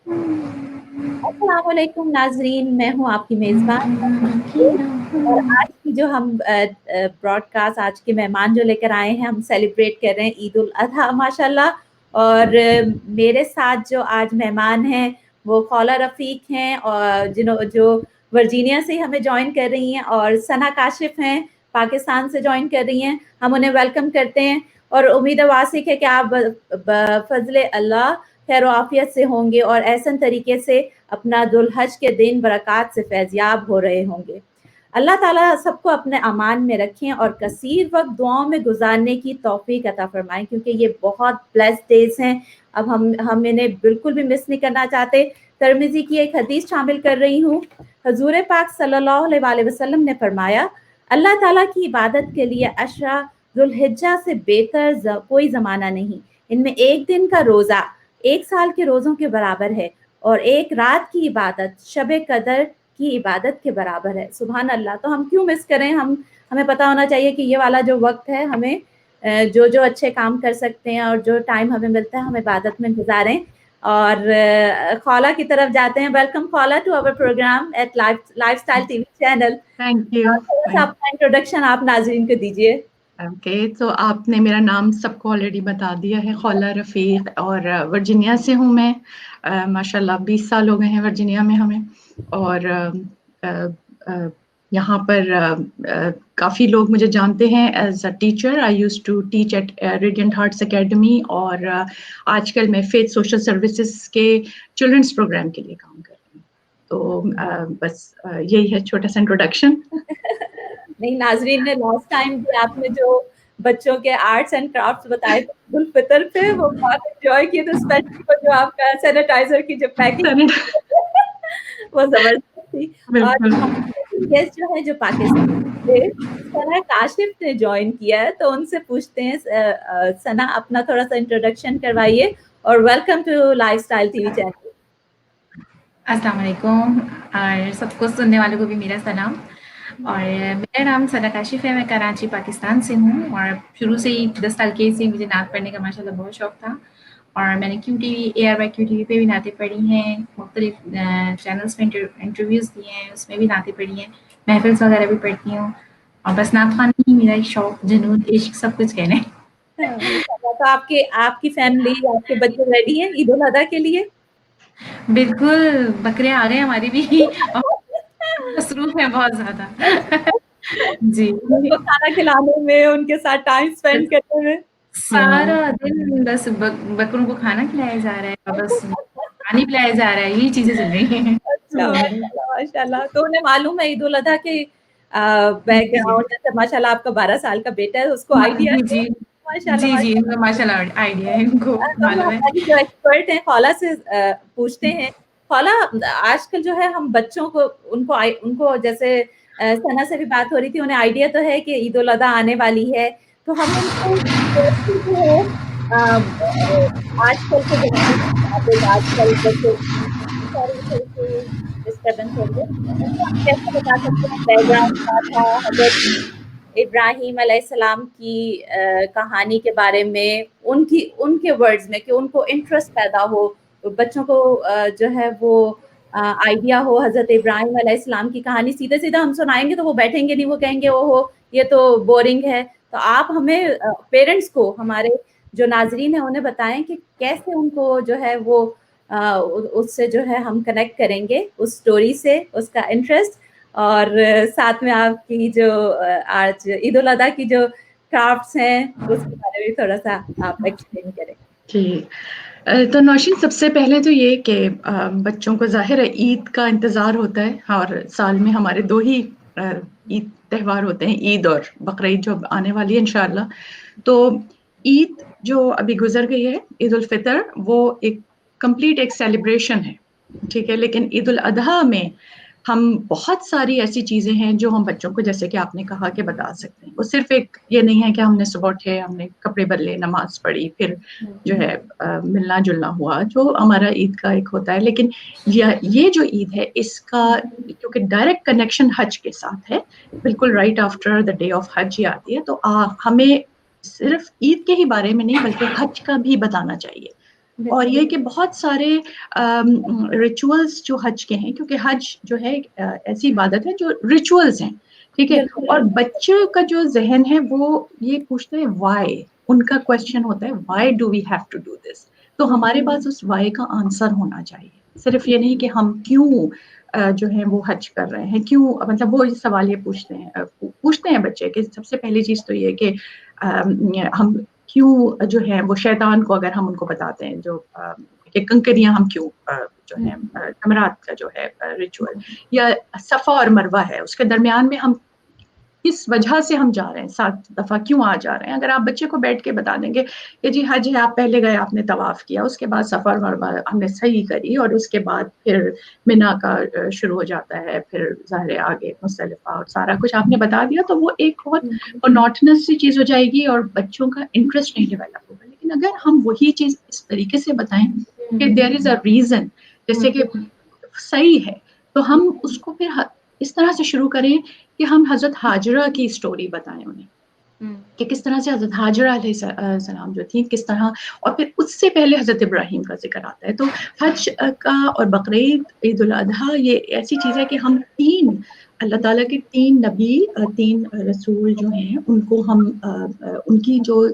अस्सलाम वालेकुम नाजरीन, मैं हूँ आपकी मेज़बान और आज की जो हम ब्रॉडकास्ट, आज के मेहमान जो लेकर आए हैं, हम सेलिब्रेट कर रहे हैं ईद उल अज़हा माशाल्लाह। और मेरे साथ जो आज मेहमान हैं वो खौला रफ़ीक हैं और जो वर्जीनिया से हमें जॉइन कर रही हैं, और सना काशिफ हैं पाकिस्तान से जॉइन कर रही हैं। हम उन्हें वेलकम करते हैं और उम्मीद वासिक है कि आप बफ़ज़्ल अल्लाह खैर आफियत से होंगे और ऐसन तरीके से अपना दुल्हज के दिन बरक़ात से फैज़याब हो रहे होंगे। अल्लाह ताला सबको अपने अमान में रखें और कसीर वक़्त दुआओं में गुज़ारने की तौफ़ीक अता फ़रमाएँ, क्योंकि ये बहुत ब्लेस्ड डेज़ हैं। अब हम इन्हें बिल्कुल भी मिस नहीं करना चाहते। तिरमिज़ी की एक हदीस शामिल कर रही हूँ। हुज़ूर पाक सल्लल्लाहु अलैहि वसल्लम ने फ़रमाया, अल्लाह ताला की इबादत के लिए अशरा ज़ुल्हिज्जा से बेहतर कोई ज़माना नहीं। इनमें एक दिन का रोज़ा 1 साल के रोज़ों के बराबर है और एक रात की इबादत शब कदर की इबादत के बराबर है। सुभान अल्लाह! तो हम क्यों मिस करें? हमें पता होना चाहिए कि ये वाला जो वक़्त है, हमें जो अच्छे काम कर सकते हैं और जो टाइम हमें मिलता है, हम इबादत में गुज़ारें। और खौला की तरफ जाते हैं। Welcome Khaula to our programme at lifestyle TV channel. Thank you. थोड़ा-सा अपना इंट्रोडक्शन आप नाज़रीन को दीजिए। ओके, तो आपने मेरा नाम सबको ऑलरेडी बता दिया है, खौला रफ़ीक, और वर्जीनिया से हूँ मैं। माशाल्लाह 20 साल हो गए हैं वर्जीनिया में हमें। और यहाँ पर काफ़ी लोग मुझे जानते हैं as a teacher. I used to teach at Radiant Hearts Academy, और आजकल मैं फेथ सोशल सर्विसेज के चिल्ड्रंस प्रोग्राम के लिए काम कर रही हूँ। तो बस यही है छोटा सा इंट्रोडक्शन। नहीं, नाज़रीन ने लास्ट टाइम भी आपने जो बच्चों के आर्ट्स एंड क्राफ्ट्स बताए थे ईद उल फितर पे, वो बहुत एन्जॉय किए थे, स्पेशली वो जो आपका सैनिटाइज़र की जो पैकिंग वो ज़बरदस्त थी। और बिल्कुल। हमारे गेस्ट जो है जो पाकिस्तान से सना काशिफ ने जॉइन किया है, तो उनसे पूछते हैं सना अपना थोड़ा-सा इंट्रोडक्शन करवाइए और welcome to lifestyle TV channel. अस्सलाम वालेकुम और सबको सुनने वालों को भी मेरा सलाम। और मेरा नाम सना काशिफ है, मैं कराची पाकिस्तान से हूँ और शुरू से ही 10 साल के से मुझे नात पढ़ने का माशाल्लाह बहुत शौक़ था। और मैंने QTV ARY QTV पे भी नातें पढ़ी हैं, मुख्तलिफ चैनल्स में इंटरव्यूज़ दिए हैं, उसमें भी नातें पढ़ी हैं, महफ़िल्स वगैरह भी पढ़ती हूँ। और बस नात ख़्वानी ही मेरा एक शौक़, जुनून, इश्क सब कुछ कह लें। तो आपकी फैमिली, आपके बच्चे रेडी हैं ईद उल अज़हा के लिए? बिल्कुल, बकरे आ गए हमारी भी और मसरूफ़ हैं बहुत ज़्यादा। जी। उनको खाना खिलाने में, उनके साथ टाइम स्पेंड करने में। सारा दिन बस बकरों को खाना खिलाया जा रहा है और बस पानी पिलाया जा रहा है, यही चीज़ें चल रही हैं। अच्छा, माशाल्लाह, माशाल्लाह। तो उन्हें मालूम है ईद उल अज़हा के जी। बैकग्राउंड, जैसे माशाल्लाह आपका 12 साल का बेटा है, उसको हाँ, आइडिया जी, है। जी। माशाल्लाह, जी, जी, माशाल्लाह। इनको माशाल्लाह आइडिया है, इनको तो हम मालूम है। हमारी जो एक्सपर्ट हैं खौला से पूछते हैं। खौला, आजकल जो है हम बच्चों को उनको जैसे सना से भी बात हो रही थी, उन्हें आइडिया तो है कि ईद उल अज़हा आने वाली है, तो हम उनको कैसे जो है आजकल के ज़माने के मुताबिक आजकल जैसे थोड़ी-सी डिस्टर्बेंस हो रही है। उनको आप कैसे बता सकते हैं बैकग्राउंड क्या था हज़रत इब्राहीम अलैहिस्सलाम की कहानी के बारे में, उनके वर्ड्स में, कि उनको इंटरेस्ट पैदा हो, बच्चों को जो है वो आइडिया हो हज़रत इब्राहीम अलैहिस्सलाम की कहानी। सीधे-सीधा हम सुनाएँगे तो वो बैठेंगे नहीं, वो कहेंगे ओहो! ये तो बोरिंग है। तो आप हमें पेरेंट्स को, हमारे जो नाज़रीन हैं उन्हें बताएँ कि कैसे उनको जो है वो उससे जो है हम कनेक्ट करेंगे, उस स्टोरी से, उसका इंटरेस्ट, और साथ में आपकी जो आज ईद उल अज़हा की जो क्राफ्ट्स हैं, उसके बारे में थोड़ा-सा आप एक्सप्लेन करें। जी। तो नौशीन, सबसे पहले तो ये कि बच्चों को ज़ाहिर है ईद का इंतज़ार होता है, और साल में हमारे 2 ही ईद त्योहार होते हैं, ईद और बकरा ईद जो आने वाली है इंशाअल्लाह। तो ईद जो अभी गुज़र गई है, ईद उल फ़ितर, वो एक कंप्लीट एक सेलिब्रेशन है, ठीक है? लेकिन ईद उल अज़हा में हम बहुत सारी ऐसी चीज़ें हैं जो हम बच्चों को, जैसे कि आपने कहा, कि बता सकते हैं। वो सिर्फ़ एक ये नहीं है कि हमने सुबह उठे, हमने कपड़े बदले, नमाज़ पढ़ी, फिर जो है मिलना-जुलना हुआ, जो हमारा ईद का एक होता है। लेकिन ये जो ईद है, इसका क्योंकि डायरेक्ट कनेक्शन हज के साथ है, बिल्कुल right after the day of हज ये आती है, तो हमें सिर्फ़ ईद के ही बारे में नहीं बल्कि हज का भी बताना चाहिए। اور یہ کہ بہت سارے ریچولس جو حج کے ہیں، کیونکہ حج جو ہے ایسی عبادت ہے جو ریچولس ہیں، ٹھیک ہے، اور بچوں کا جو ذہن ہے وہ یہ پوچھتے ہیں وائی، ان کا کوشچن ہوتا ہے why do we have to do this, تو ہمارے پاس اس وائی کا آنسر ہونا چاہیے، صرف یہ نہیں کہ ہم کیوں جو ہے وہ حج کر رہے ہیں، کیوں، مطلب وہ سوال یہ پوچھتے ہیں بچے کہ سب سے پہلی چیز تو یہ کہ ہم کیوں جو ہے وہ شیطان کو اگر ہم ان کو بتاتے ہیں جو کہ کنکریاں ہم کیوں جو ہے جمرات کا جو ہے ریچول یا صفا اور مروہ ہے اس کے درمیان میں ہم کس وجہ سے ہم جا رہے ہیں، 7 دفعہ کیوں جا رہے ہیں، اگر آپ بچے کو بیٹھ کے بتا دیں گے کہ جی حج ہے، آپ پہلے گئے، آپ نے طواف کیا، اس کے بعد صفا اور مروہ ہم نے صحیح کری، اور اس کے بعد پھر منا کا شروع ہو جاتا ہے، پھر ظاہر آگے مزدلفہ اور سارا کچھ آپ نے بتا دیا، تو وہ ایک بہت مونوٹنس سی چیز ہو جائے گی اور بچوں کا انٹرسٹ نہیں ڈیولپ ہوگا. لیکن اگر ہم وہی چیز اس طریقے سے بتائیں کہ دیر از اے ریزن، جیسے کہ صحیح ہے، تو ہم اس کو پھر اس طرح سے شروع کریں کہ ہم حضرت ہاجرہ کی سٹوری بتائیں انہیں کہ کس طرح سے حضرت ہاجرہ علیہ السلام جو تھی کس طرح، اور پھر اس سے پہلے حضرت ابراہیم کا ذکر آتا ہے. تو حج کا اور بقرعید، عید الاضحیٰ، یہ ایسی چیز ہے کہ ہم اللہ تعالیٰ کے 3 نبی، 3 رسول جو ہیں ان کو ہم ان کی جو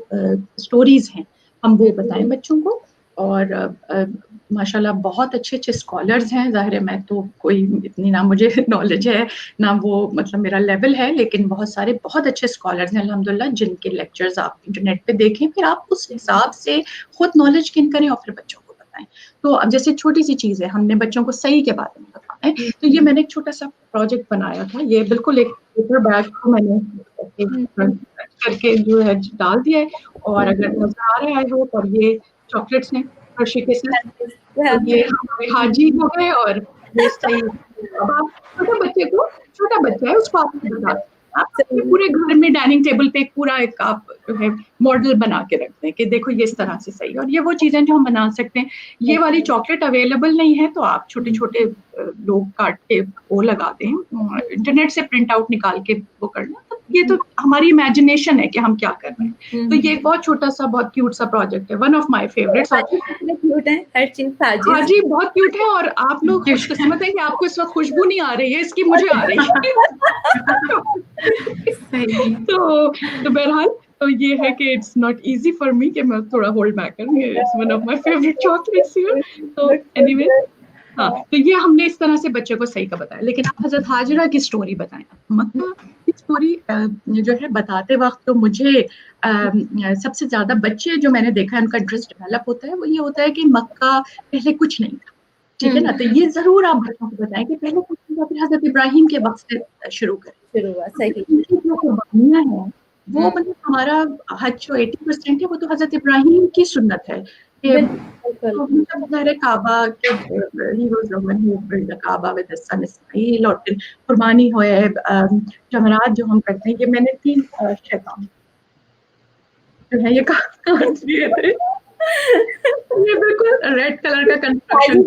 سٹوریز ہیں ہم وہ بتائیں بچوں کو. اور ماشاءاللہ بہت اچھے اچھے اسکالرز ہیں، ظاہر ہے میں تو کوئی اتنی نہ مجھے نالج ہے نہ وہ مطلب میرا لیول ہے، لیکن بہت سارے بہت اچھے اسکالرز ہیں الحمدللہ جن کے لیکچرز آپ انٹرنیٹ پہ دیکھیں، پھر آپ اس حساب سے خود نالج گین کریں اور پھر بچوں کو بتائیں. تو اب جیسے چھوٹی سی چیز ہے، ہم نے بچوں کو صحیح کے بارے میں بتانا ہے، تو یہ میں نے ایک چھوٹا سا پروجیکٹ بنایا تھا، یہ بالکل ایک پیپر بیگ کو میں نے کر کے جو ہے ڈال دیا ہے، اور اگر نظر آ رہا ہے اور یہ چاکلیٹس ہیں ہرشی کے ساتھ، تو یہ ہمارے حاجی ہو گئے. اور یہ صحیح، اب آپ چھوٹا بچہ ہے اس کو آپ بتا آپ پورے گھر میں ڈائننگ ٹیبل پہ پورا ایک آپ جو ہے ماڈل بنا کے رکھتے ہیں کہ دیکھو یہ اس طرح سے صحیح. اور یہ وہ چیزیں جو ہم بنا سکتے ہیں. یہ والی چاکلیٹ اویلیبل نہیں ہے تو آپ چھوٹے چھوٹے لوگ کاٹ کے وہ لگاتے ہیں، انٹرنیٹ سے پرنٹ آؤٹ نکال کے وہ کرنا. یہ تو ہماری امیجنیشن ہے کہ ہم کیا کر رہے ہیں. تو یہ ایک بہت چھوٹا سا بہت کیوٹ سا پروجیکٹ ہے، ون آف مائی فیوریٹس. حاجی بہت کیوٹ ہے، اور آپ لوگ خوش قسمت ہیں کہ آپ کو اس وقت خوشبو نہیں آ رہی ہے، اس کی مجھے آ رہی ہے. تو بہرحال تو یہ ہے کہ it's not easy for me کہ میں تھوڑا ہولڈ بیک کروں، it's one of my favourite chocolates here. تو اینی وے ہاں، تو یہ ہم نے اس طرح سے بچے کو صحیح کا بتایا. لیکن آپ حضرت ہاجرہ کی سٹوری بتائیں. مکہ کی سٹوری جو ہے بتاتے وقت تو مجھے سب سے زیادہ بچے جو میں نے دیکھا ہے ان کا انٹرسٹ ڈیولپ ہوتا ہے وہ یہ ہوتا ہے کہ مکہ پہلے کچھ نہیں تھا، ٹھیک ہے نا. تو یہ ضرور آپ بچوں کو بتائیں کہ پہلے کچھ نہیں تھا، پھر حضرت ابراہیم کے وقت سے شروع کریں. جو قربانیاں ہیں وہ مطلب ہمارا حج جو 80% ہے وہ تو حضرت ابراہیم کی سنت ہے کہ کعبہ قربانی ہوئے جمرات جو ہم کرتے ہیں. یہ میں نے 3 شیطان جو ہے یہ کاٹ دیے تھے، یہ بالکل ریڈ کلر کا کنسٹرکشن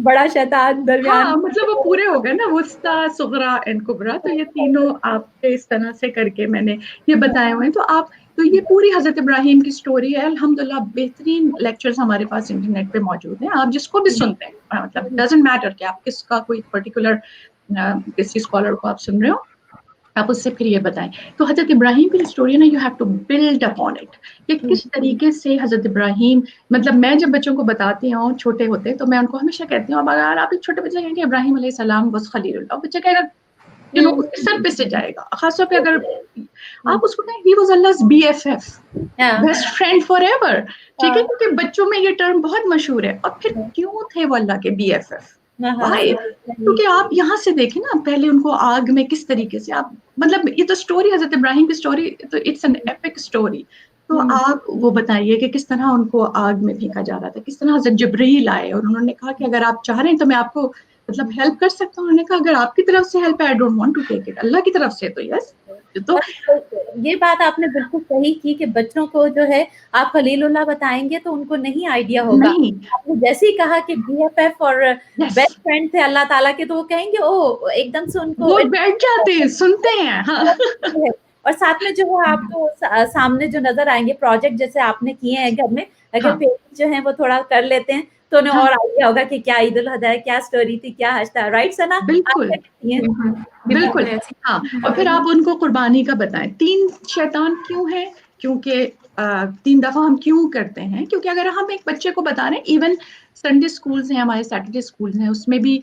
بڑا شیطان درمیان، ہاں مطلب وہ پورے ہو گئے نا، وسطیٰ، صغریٰ اینڈ کبریٰ. تو یہ تینوں آپ اس طرح سے کر کے میں نے یہ بتائے ہوئے ہیں. تو آپ تو یہ پوری حضرت ابراہیم کی سٹوری ہے. الحمدللہ بہترین لیکچرز ہمارے پاس انٹرنیٹ پہ موجود ہیں، آپ جس کو بھی سنتے ہیں، مطلب ڈزنٹ میٹر کہ آپ کس کا کوئی پرٹیکولر کسی اسکالر کو آپ سن رہے ہو، آپ اس سے پھر یہ بتائیں. تو حضرت ابراہیم کی اسٹوری ہے نا، you have to build upon it کہ کس طریقے سے حضرت ابراہیم، مطلب میں جب بچوں کو بتاتی ہوں چھوٹے ہوتے تو میں ان کو ہمیشہ کہتی ہوں، اب اگر آپ ایک چھوٹے بچے کہیں گے ابراہیم علیہ السلام بس خلیل اللہ، بچہ کہے گا سر پہ سے جائے گا. خاص طور پہ اگر آپ اس کو کہیں ہی واز اللہ's BFF، best friend forever, ٹھیک ہے، کیونکہ بچوں میں یہ ٹرم بہت مشہور ہے. اور پھر کیوں تھے وہ اللہ کے BFF؟ کیونکہ آپ یہاں سے دیکھیں نا، پہلے ان کو آگ میں کس طریقے سے آپ، مطلب یہ تو سٹوری حضرت ابراہیم کی سٹوری تو اٹس این ایپک سٹوری. تو آپ وہ بتائیے کہ کس طرح ان کو آگ میں پھینکا جا رہا تھا، کس طرح حضرت جبرائیل آئے اور انہوں نے کہا کہ اگر آپ چاہ رہے ہیں تو میں آپ کو مطلب ہیلپ کر سکتا ہوں. انہوں نے کہا اگر آپ کی طرف سے ہیلپ ہے I don't want to take it, اللہ کی طرف سے تو یس. تو یہ بات آپ نے بالکل صحیح کی کہ بچوں کو جو ہے آپ خلیل اللہ بتائیں گے تو ان کو نہیں آئیڈیا ہوگا. آپ نے جیسے ہی کہا کہ BFF اور بیسٹ فرینڈ تھے اللہ تعالیٰ کے، تو وہ کہیں گے او ایک دم سے ان کو وہ بیٹھ جاتے ہیں سنتے ہیں. اور ساتھ میں جو ہے آپ کو سامنے جو نظر آئیں گے پروجیکٹ جیسے آپ نے کیے ہیں گھر میں، اگر ہاں پیرنٹس جو ہیں وہ تھوڑا کر لیتے ہیں تو انہیں ہاں اور آئیڈیا ہوگا کہ کیا عید الاضحیٰ ہے, کیا اسٹوری تھی, کیا حج تھا. رائٹ ثنا, آپ بالکل کیا کہتی ہیں؟ بالکل ہاں. اور پھر آپ ان کو قربانی کا بتائیں, 3 شیطان کیوں ہے, کیونکہ 3 دفعہ ہم کیوں کرتے ہیں, کیونکہ اگر ہم ایک بچے کو بتا رہے ہیں, ایون سنڈے اسکولز ہیں ہمارے, سیٹرڈے اسکولز ہیں, اس میں بھی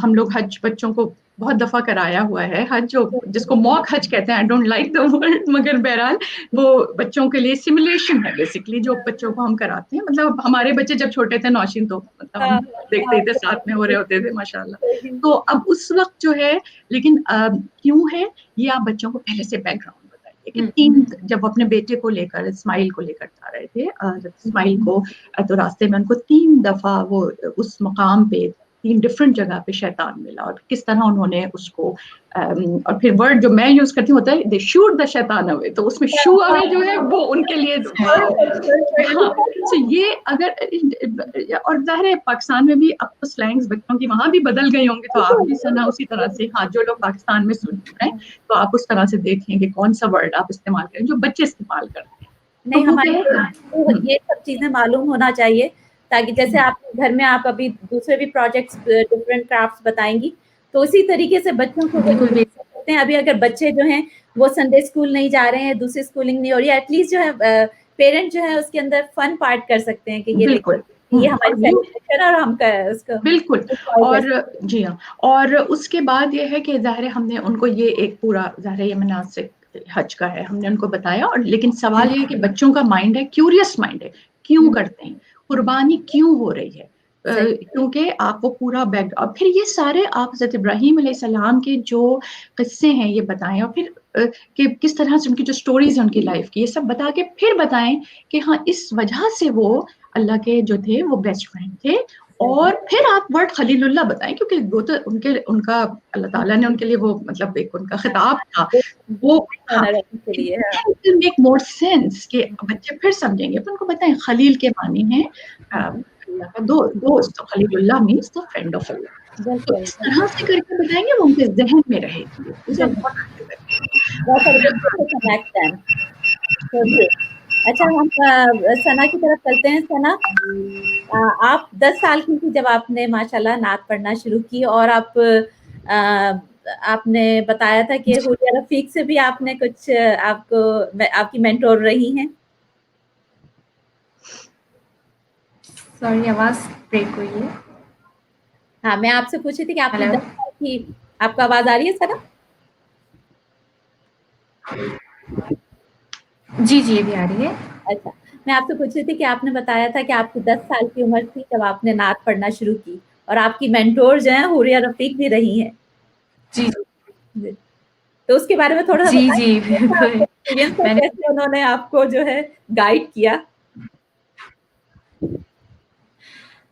ہم لوگ حج بچوں کو بہت دفعہ کرایا ہوا ہے. حج جو جس کو موک حج کہتے ہیں, I don't like the word, مگر بہرحال وہ بچوں کے لیے سیمولیشن ہے بیسکلی جو بچوں کو ہم کراتے ہیں. مطلب ہمارے بچے جب چھوٹے تھے نوشین, تو مطلب ہم دیکھتے تھے ساتھ میں ہو رہے ہوتے تھے ماشاء اللہ. تو اب اس وقت جو ہے, لیکن کیوں ہے یہ آپ بچوں کو پہلے سے بیک گراؤنڈ بتائیے کہ 3 جب اپنے بیٹے کو لے کر, اسماعیل کو لے کر جا رہے تھے, اسماعیل کو تو راستے میں ان کو 3 دفعہ وہ اس مقام پہ 3 ڈفرنٹ جگہ پہ شیطان ملا, اور کس طرح انہوں نے اس کو اور پھر ورڈ جو میں یوز کرتی ہوں ہوتا ہے دے شوٹ دا شیطان اوے, تو اس میں شو اوے جو ہے وہ ان کے لیے ہاں. تو یہ اگر اور ظاہر ہے پاکستان میں بھی اب تو سلینگز بچوں کی وہاں بھی بدل گئی ہوں گی, تو آپ بھی سنا اسی طرح سے, ہاں جو لوگ پاکستان میں سن رہے ہیں تو آپ اس طرح سے دیکھیں کہ کون سا ورڈ آپ استعمال کریں جو بچے استعمال کرتے ہیں. تو نہیں, وہ ہمارے پیرنٹس کو یہ سب چیزیں معلوم ہونا چاہیے, تاکہ جیسے آپ گھر میں آپ ابھی دوسرے بھی پروجیکٹس ڈفرینٹ کرافٹس بتائیں گی, تو اسی طریقے سے بچوں کو بالکل کرتے ہیں. ابھی اگر بچے جو ہیں وہ سنڈے اسکول نہیں جا رہے ہیں, دوسری اسکولنگ نہیں ہو رہی ہے, ایٹ لیسٹ جو ہے پیرنٹ جو ہے اس کے اندر فن پارٹ کر سکتے ہیں کہ یہ بالکل دیکھیں یہ ہماری اور وہ سیلیبریشن ہے اور ہم اس کو بالکل. enjoy اور کر سکتے جی ہاں, اور اس کے بعد یہ ہے کہ ظاہر ہم نے ان کو یہ ایک پورا ظاہر یہ مناسک حج کا ہے, ہم نے ان کو بتایا. اور لیکن سوال یہ ہے کہ بچوں کا مائنڈ ہے, کیوریس مائنڈ ہے, کیوں کرتے ہیں, قربانی کیوں ہو رہی ہے, کیونکہ آپ وہ پورا بیک اور پھر یہ سارے آپ حضرت ابراہیم علیہ السلام کے جو قصے ہیں یہ بتائیں, اور پھر کہ کس طرح سے ان کی جو سٹوریز ہیں ان کی لائف کی, یہ سب بتا کے پھر بتائیں کہ ہاں اس وجہ سے وہ اللہ کے جو تھے وہ بیسٹ فرینڈ تھے. اور پھر آپ ورڈ خلیل اللہ بتائیں, کیونکہ وہ تو ان کا اللہ تعالیٰ نے ان کے لیے وہ مطلب ایک ان کا خطاب تھا, وہ میک مور سینس کہ بچے پھر سمجھیں گے. تو ان کو بتائیں خلیل کے معنی ہیں اللہ کا دوست, تو خلیل اللہ مینس دا فرینڈ آف اللہ. تو اس طرح سے کر کے بتائیں گے وہ ان کے ذہن میں رہے گی. اچھا, ہم ثنا کی طرف چلتے ہیں. ثنا, آپ 10 سال کی تھی جب آپ نے ماشاءاللہ نعت پڑھنا شروع کی, اور آپ نے بتایا تھا کہ حوریہ رفیق سے بھی آپ نے کچھ آپ کی مینٹور رہی ہیں. سوری, آواز بریک ہوئی ہے. ہاں, میں آپ سے پوچھی تھی کہ آپ نے ہیلو, 10 سال کی, آپ کو آواز آ رہی ہے ثنا؟ جی جی ابھی آ رہی ہے. اچھا, میں آپ سے پوچھ رہی تھی کہ آپ نے بتایا تھا کہ آپ کی 10 سال کی عمر تھی جب آپ نے نعت پڑھنا شروع کی, اور آپ کی مینٹور جو ہیں حوریہ رفیق بھی رہی ہیں. جی تو اس کے بارے میں تھوڑا سا جی بتائیں, جی کیسا آپ بالکل. کا ایکسپیرینس تھا, میں نے کیسے انہوں نے آپ کو جو ہے گائیڈ کیا؟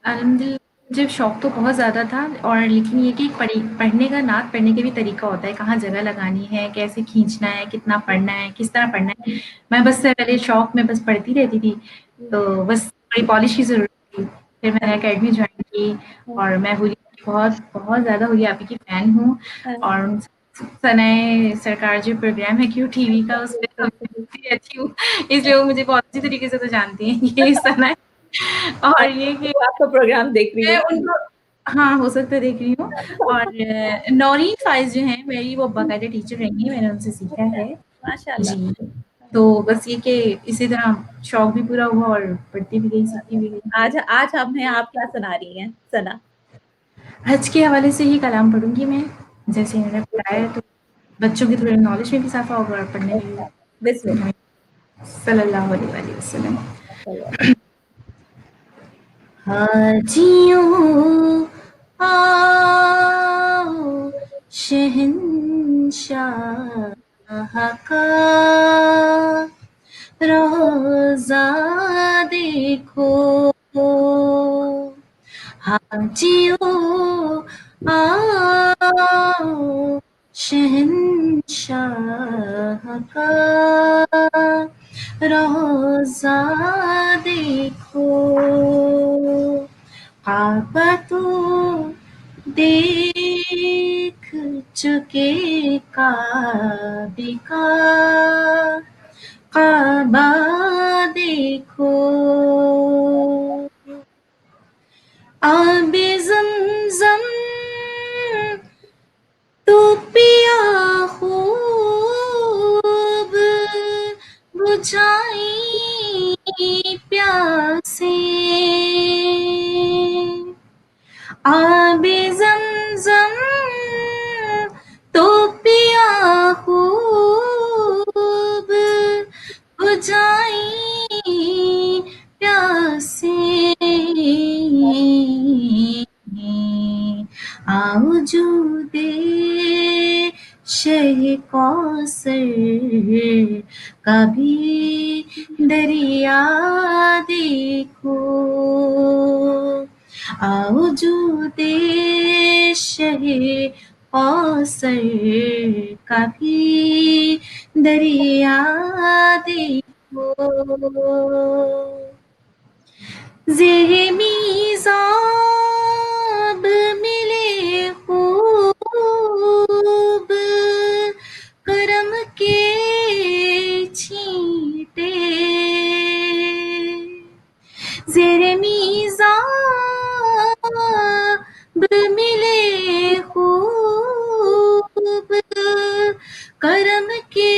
الحمدللہ مجھے شوق تو بہت زیادہ تھا, اور لیکن یہ کہ پڑھنے کا نعت پڑھنے کے بھی طریقہ ہوتا ہے, کہاں جگہ لگانی ہے, کیسے کھینچنا ہے, کتنا پڑھنا ہے, کس طرح پڑھنا ہے. میں بس پہلے شوق میں بس پڑھتی رہتی تھی, تو بس بڑی پالش کی ضرورت تھی. پھر میں نے اکیڈمی جوائن کی, اور میں بہت بہت زیادہ حوریہ آپی کی فین ہوں. اور ثنائے سرکار جو پروگرام ہے کیوں ٹی وی کا, اس پہ رہتی ہوں, اس لیے وہ مجھے بہت اچھی طریقے سے تو جانتی ہیں یہ ثنائے. اور یہ کہ آپ کا پروگرام دیکھ رہی میں ہوں. ان کو ہاں ہو سکتا ہے دیکھ رہی ہوں. اور نورین فائز جو ہیں میری, وہ باقاعدہ ٹیچر رہی ہیں, میں نے ان سے سیکھا ہے. ماشاء اللہ. جی, تو بس یہ کہ اسی طرح شوق بھی پورا ہوا اور پڑھتی بھی گئی, سیکھتی بھی گئی. آج ہمیں آپ کیا سنا رہی ہیں ثنا؟ حج کے حوالے سے ہی کلام پڑھوں گی میں, جیسے میں نے بتایا, تو بچوں کی تھوڑے نالج میں بھی اضافہ ہوگا اور پڑھنے میں بسم بھی. صلی اللہ علیہ وسلم. اللہ. حاجیوں آؤ شہنشاہ کا روضہ دیکھو, حاجیوں آؤ شہنشاہ کا روضہ دیکھو, کعبہ تو دیکھ چکے کعبے کا काबा देखो, आबे ज़मज़म तो पिया खूब बुझाई प्यासे, आबे ज़मज़म तो पिया खूब बुझाई प्यासे, आओ जो दे शह कौसर कभी दरिया देखो, आओ जो दे शह कौसर कभी दरिया देखो, ज़ेरे मीज़ाब मिले खूब करम के छींटे, ज़ेरे मीज़ाब मिले खूब करम के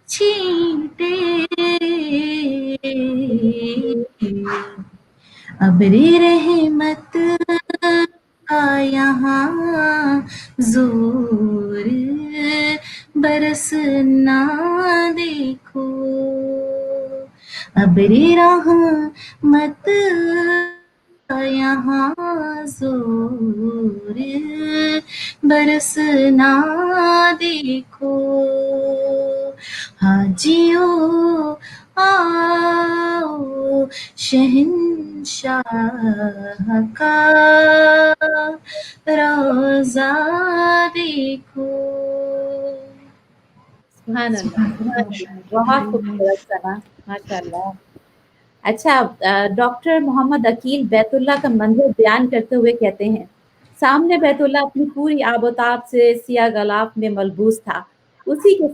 छींटे, अब्रे रहमत का यहाँ ज़ोर बरसना देखो, अब्रे रहमत का यहाँ ज़ोर बरसना देखो, हाजियो आओ शहंशाह का रोज़ा देखो। सुभान अल्लाह, बहुत खूबसूरत सना, माशाअल्लाह। अच्छा, डॉक्टर मोहम्मद अकील बैतुल्ला का मंजर बयान करते हुए कहते हैं, सामने बैतुल्ला अपनी पूरी आबोताब से सिया गलाफ में मलबूस था, उसी के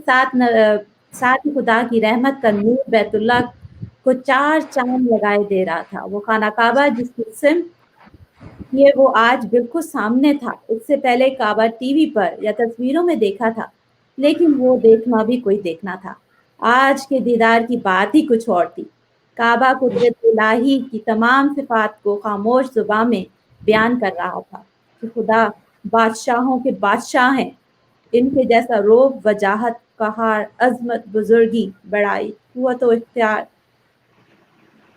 साथ ही खुदा की रहमत का नूर बैतुल्ला को 4 चांद लगाए दे रहा था। वो खाना काबा जिसकी सिम ये वो आज बिल्कुल सामने था। इससे पहले काबा टीवी पर या तस्वीरों में देखा था, लेकिन वो देखना भी कोई देखना था। आज के दीदार की बात ही कुछ और थी। काबा कुदरत इलाही की तमाम सिफात को खामोश ज़ुबान में बयान कर रहा था कि खुदा बादशाहों के बादशाह हैं। इनके जैसा रोब, वजाहत, कहार, अज़मत, बुजुर्गी, बड़ाई, कुव्वत व इख्तियार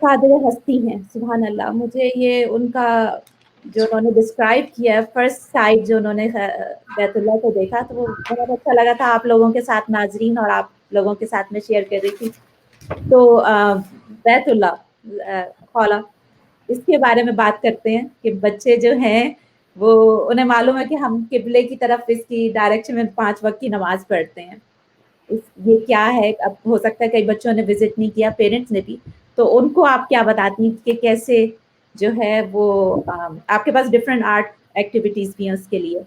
कादिर हस्ती हैं। सुभान अल्लाह। मुझे ये उनका जो उन्होंने डिस्क्राइब किया है, फर्स्ट साइट जो उन्होंने बैतुल्ला को देखा, तो वो बहुत अच्छा लगा था। आप लोगों के साथ नाजरीन और आप लोगों के साथ में शेयर कर रही थी। तो बैतुल्ला खौला, इसके बारे में बात करते हैं कि बच्चे जो हैं वो उन्हें मालूम है कि हम किबले की तरफ इसकी डायरेक्शन में 5 वक्त की नमाज पढ़ते हैं। ये क्या है, अब हो सकता है कई बच्चों ने विजिट नहीं किया, पेरेंट्स ने भी, तो उनको आप क्या बताती हैं कि कैसे जो है वो आपके पास डिफरेंट आर्ट एक्टिविटीज भी हैं उसके लिए?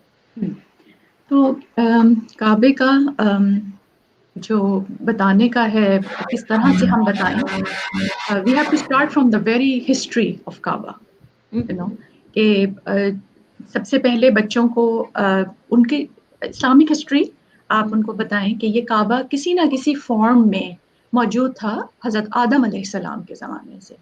तो काबे का जो बताने का है, किस तरह से हम बताएं, we have to start from the very history of Kaaba, you know, कि सबसे पहले बच्चों को उनके इस्लामिक हिस्ट्री आप उनको बताएं कि ये काबा किसी ना किसी फॉर्म में मौजूद था हजरत आदम अलैहिस्सलाम के ज़माने से।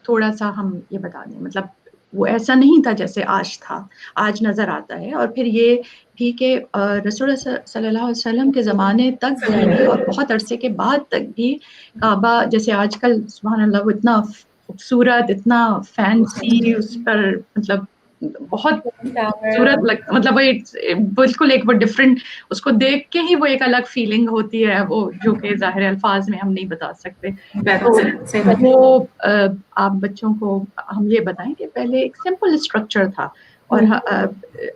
थोड़ा सा हम ये बता दें, मतलब वो ऐसा नहीं था जैसे आज था, आज नज़र आता है। और फिर ये भी कि रसूल सल्लल्लाहु अलैहि वसल्लम के ज़माने तक भी और बहुत अरसे के बाद तक भी काबा जैसे आजकल सुभान अल्लाह वो इतना खूबसूरत, इतना फैंसी, उस पर मतलब बहुत खूबसूरत मतलब वो बिल्कुल एक वो डिफरेंट, उसको देख के ही वो एक अलग फीलिंग होती है, वो जो कि ज़ाहिर अल्फाज में हम नहीं बता सकते। तो वो आप बच्चों को हम ये बताएं कि पहले एक सिंपल स्ट्रक्चर था। और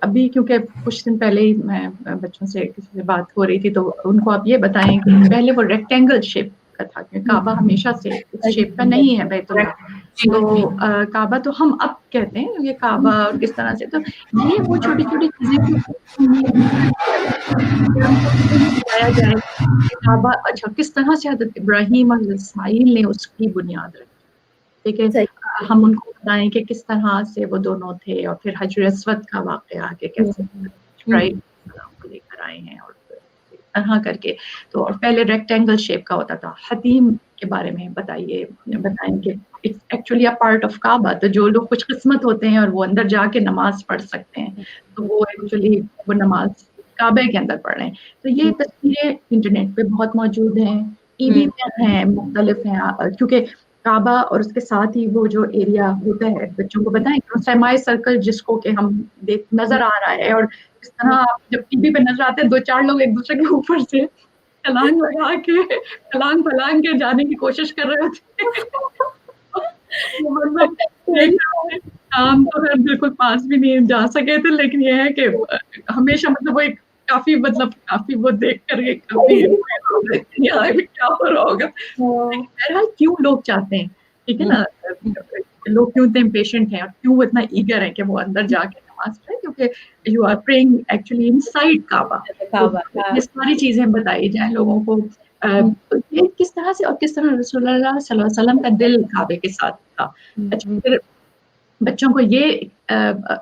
अभी क्योंकि कुछ दिन पहले ही मैं बच्चों से किसी से बात हो रही थी, तो उनको आप ये बताएं कि पहले वो रेक्टेंगल शेप का था, क्योंकि काबा हमेशा से इस शेप का नहीं है बैतुल्ला। تو کعبہ تو ہم اب کہتے ہیں یہ کعبہ اور کس طرح سے, تو یہ وہ چھوٹی چھوٹی چیزیں بتایا جائے کہ کعبہ اچھا کس طرح سے حضرت ابراہیم اور اسماعیل نے اس کی بنیاد رکھی, ٹھیک ہے, ہم ان کو بتائیں کہ کس طرح سے وہ دونوں تھے, اور پھر حجر اسود کا واقعہ آگے کیسے جبرائیل کو لے کر آئے ہیں اور طرح کر کے. تو اور پہلے ریکٹینگل شیپ کا ہوتا تھا. حتیم کے بارے میں بتائیں کہ ایکچولی پارٹ آف کعبہ, تو جو لوگ کچھ قسمت ہوتے ہیں اور وہ اندر جا کے نماز پڑھ سکتے ہیں تو وہ ایکچولی وہ نماز کعبے کے اندر پڑھ رہے ہیں. تو یہ تصویریں انٹرنیٹ پہ بہت موجود ہیں, ٹی وی میں ہیں, مختلف ہیں, کیونکہ کعبہ اور اس کے ساتھ ہی وہ جو ایریا ہوتا ہے, بچوں کو بتائیں کہ سیمائی سرکل جس کو کہ ہم نظر آ رہا ہے, اور اس طرح آپ جب ٹی وی پہ نظر آتے ہیں 2-4 لوگ ایک دوسرے کے اوپر سے چھلانگ لگا کے پلانگ کے جانے کی کوشش کر رہے ہوتے ہیں. ہم تو بالکل پاس بھی نہیں جا سکے تھے, لیکن یہ ہے کہ ہمیشہ مطلب وہ کافی وہ دیکھ کر کیا ہو رہا ہوگا. بہرحال کیوں لوگ چاہتے ہیں, ٹھیک ہے نا, لوگ کیوں اتنے پیشنٹ ہیں اور کیوں اتنا ایگر ہیں کہ وہ اندر جا کے نماز پڑھیں, کیونکہ you are praying actually inside کعبہ. یہ ساری چیزیں بتائی جائیں لوگوں کو, یہ کس طرح سے اور کس طرح رسول اللہ صلی اللہ علیہ وسلم کا دل کعبے کے ساتھ تھا. اچھا, پھر بچوں کو یہ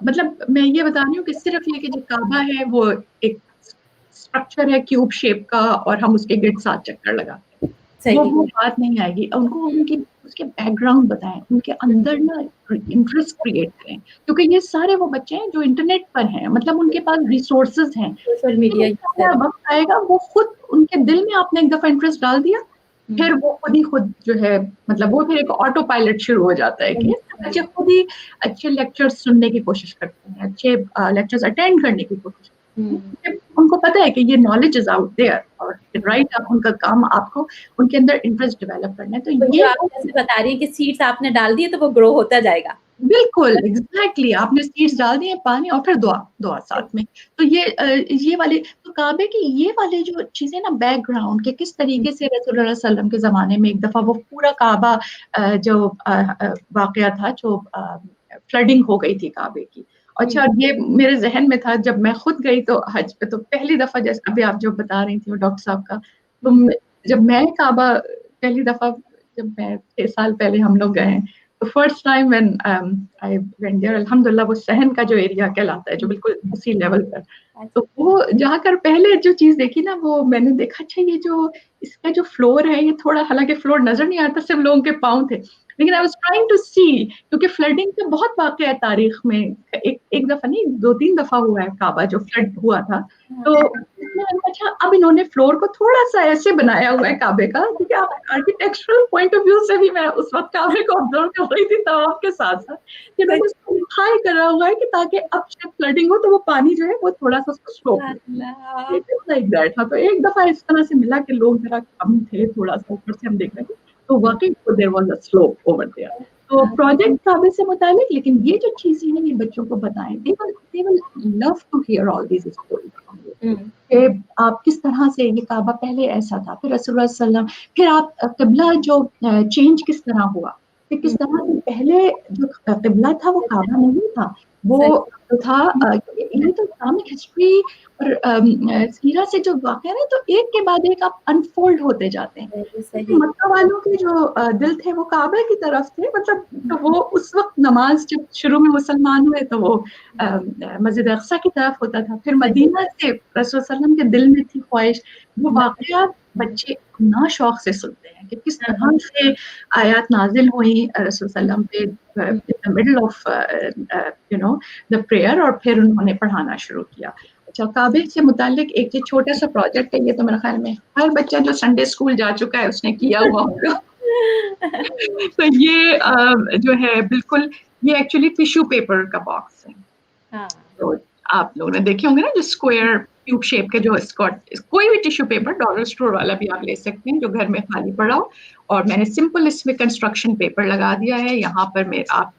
مطلب میں یہ بتا رہی ہوں کہ صرف یہ کہ جو کعبہ ہے وہ ایک اسٹرکچر ہے کیوب شیپ کا, اور ہم اس کے گرد 7 چکر لگاتے ہیں, وہ بات نہیں آئے گی. ان کو اس کے بیک گراؤنڈ بتائیں, ان کے اندر نا انٹرسٹ کریٹ کریں, کیونکہ یہ سارے وہ بچے ہیں جو انٹرنیٹ پر ہیں, مطلب ان کے پاس ریسورسز ہیں, سوشل میڈیا وقت آئے گا وہ خود ان کے دل میں آپ نے ایک دفعہ انٹرسٹ ڈال دیا, پھر وہ خود جو ہے مطلب وہ پھر ایک آٹو پائلٹ شروع ہو جاتا ہے کہ بچے خود ہی اچھے لیکچر سننے کی کوشش کرتے ہیں, اچھے لیکچرز اٹینڈ کرنے کی کوشش کرتے ہیں. ان کو پتا ہے کہ یہ نالج از آؤٹ دیئر, اور رائٹ آپ ان کا کام آپ کو ان کے اندر انٹرسٹ ڈیولپ کرنا ہے. تو یہ آپ جیسے بتا رہی ہیں کہ سیڈز آپ نے ڈال دیے تو وہ گرو ہوتا جائے گا. بالکل ایگزیکٹلی, آپ نے سیڈز ڈال دیے, پانی اور پھر دعا ساتھ میں. تو یہ والے تو کعبے کی یہ والے جو چیزیں نا بیک گراؤنڈ کے کس طریقے سے رسول اللہ علیہ وسلم کے زمانے میں ایک دفعہ وہ پورا کعبہ جو واقعہ تھا, جو فلڈنگ ہو گئی تھی کعبے کی. اچھا, یہ میرے ذہن میں تھا جب میں خود گئی تو حج پہ, تو پہلی دفعہ جیسے ابھی آپ جو بتا رہی تھی وہ ڈاکٹر صاحب کا, تو جب میں کعبہ پہلی دفعہ جب میں 6 سال پہلے ہم لوگ گئے, تو first time when I went there, الحمدللہ وہ صحن کا جو ایریا کہلاتا ہے جو بالکل اسی لیول پر, تو وہ جا کر پہلے جو چیز دیکھی نا, وہ میں نے دیکھا اچھا یہ جو اس کا جو فلور ہے یہ تھوڑا, حالانکہ فلور نظر نہیں آتا, صرف لوگوں کے پاؤں تھے, لیکن آئی واز ٹرائنگ ٹو سی, کیونکہ فلڈنگ کا بہت واقعہ ہے تاریخ میں, ایک دفعہ نہیں 2-3 دفعہ ہوا ہے کعبہ جو فلڈ ہوا تھا. تو اچھا اب انہوں نے فلور کو تھوڑا سا ایسے بنایا ہوا ہے کعبے کا, کیونکہ آپ آرکیٹیکچرل پوائنٹ آف ویو سے بھی میں اس وقت کعبے کو آبزرو کر رہی تھی طواف کے ساتھ ساتھ, کہ انہوں نے اس کو ہائی کرا ہوا ہے کہ تاکہ اب جب فلڈنگ ہو تو وہ پانی جو ہے وہ تھوڑا سا سلوپ لائک دیٹ. ہاں, تو ایک دفعہ اس طرح سے ملا کہ لوگ ذرا کم تھے, تھوڑا سا اوپر سے ہم دیکھ رہے تھے, تو واقعی there was a slope over there. تو پروجیکٹ کعبے سے متعلق, لیکن یہ جو چیزیں ہیں یہ بچوں کو بتائیں, they will love to hear all these stories. کہ آپ کس طرح سے یہ کعبہ پہلے ایسا تھا, پھر رسول اللہ صلی اللہ علیہ وسلم, پھر آپ قبلہ جو چینج کس طرح ہوا, کہ کس طرح سے پہلے جو قبلہ تھا وہ کعبہ نہیں تھا, وہ تھا یہ تو اسلامک ہسٹری اور سیرہ سے جو واقعہ ہے تو ایک کے بعد ایک آپ انفولڈ ہوتے جاتے ہیں. مکہ والوں کے جو دل تھے وہ کعبے کی طرف تھے, مطلب تو وہ اس وقت نماز جب شروع میں مسلمان ہوئے تو وہ مسجد اقصی کی طرف ہوتا تھا, پھر مدینہ سے رسول صلی اللہ علیہ وسلم کے دل میں تھی خواہش, وہ واقعات بچے نا شوق سے سنتے ہیں کہ کس طرح سے آیات نازل ہوئی رسول صلی اللہ علیہ وسلم پہ مڈل آف دا پریئر, اور پھر انہوں نے پڑھانا شروع کیا. اچھا, کعبے سے متعلق ایک یہ چھوٹا سا پروجیکٹ ہے, یہ تو میرے خیال میں ہر بچہ جو سنڈے اسکول جا چکا ہے اس نے کیا ہوا ہوگا. تو یہ جو ہے بالکل یہ ایکچولی ٹیشو پیپر کا باکس ہے, تو آپ لوگوں نے دیکھے ہوں گے نا جو اسکوائر ٹیوب شیپ کے, جو کوئی بھی ٹیشو پیپر ڈالر اسٹور والا بھی آپ لے سکتے ہیں جو گھر میں خالی پڑا ہو, اور میں نے سمپل اس میں کنسٹرکشن پیپر لگا دیا ہے. یہاں پر آپ